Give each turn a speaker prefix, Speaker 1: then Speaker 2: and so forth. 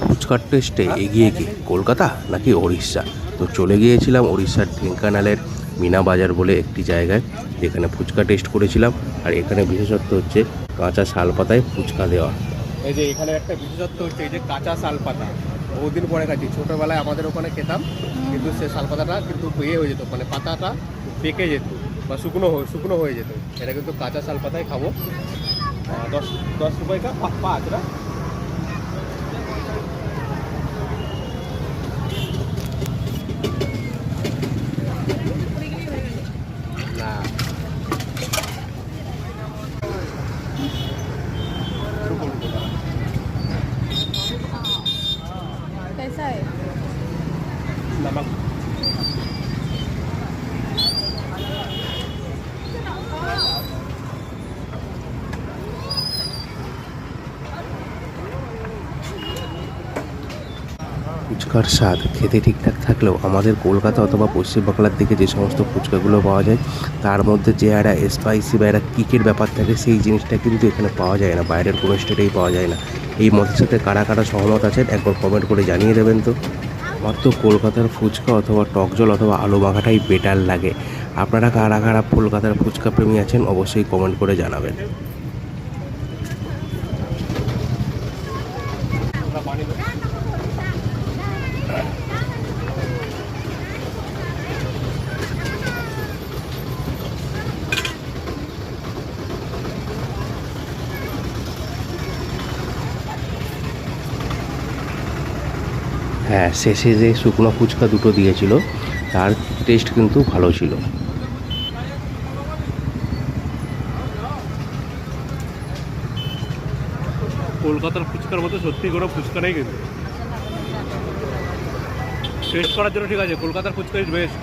Speaker 1: ফুচকার টেস্টে এগিয়ে কি কলকাতা নাকি ওড়িশা? তো চলে গিয়েছিলাম উড়িষ্যার ঢেঙ্কানালের মিনা বাজার বলে একটি জায়গায়, যেখানে ফুচকা টেস্ট করেছিলাম। আর এখানে বিশেষত্ব হচ্ছে কাঁচা শাল পাতায় ফুচকা দেওয়া। এই যে এখানে একটা বিশেষত্ব হচ্ছে এই যে কাঁচা শাল পাতা, বহুদিন পরে খাচ্ছি। ছোটোবেলায় আমাদের ওখানে খেতাম, কিন্তু সে শাল পাতাটা কিন্তু ইয়ে হয়ে যেত, মানে পাতাটা পেকে যেত বা শুকনো হয়ে যেত। এটা কিন্তু কাঁচা শাল পাতায় খাবো। 10 रुपये का पाँच ना।
Speaker 2: कैसा है?
Speaker 1: नमक ফুচকার স্বাদ খেতে ঠিকঠাক থাকলেও আমাদের কলকাতা অথবা পশ্চিমবাংলার দিকে যে সমস্ত ফুচকাগুলো পাওয়া যায়, তার মধ্যে যে একটা স্পাইসি বা একটা কিকের ব্যাপার থাকে, সেই জিনিসটা কিন্তু এখানে পাওয়া যায় না, বাইরের কোনো স্টেটেই পাওয়া যায় না। এই মতের সাথে কারা কারা সহমত আছেন একবার কমেন্ট করে জানিয়ে দেবেন তো। আমার তো কলকাতার ফুচকা অথবা টক জল অথবা আলু মাখাটাই বেটার লাগে। আপনারা কারা কারা কলকাতার ফুচকা প্রেমী আছেন অবশ্যই কমেন্ট করে জানাবেন। হ্যাঁ, শেষে যে শুকনো ফুচকা দুটো দিয়েছিল তার টেস্ট কিন্তু ভালো ছিল।
Speaker 3: কলকাতার ফুচকার মতো সত্যি কোনো ফুচকা নেই, কিন্তু টেস্ট করার জন্য ঠিক আছে, কলকাতার ফুচকা ইজ বেস্ট।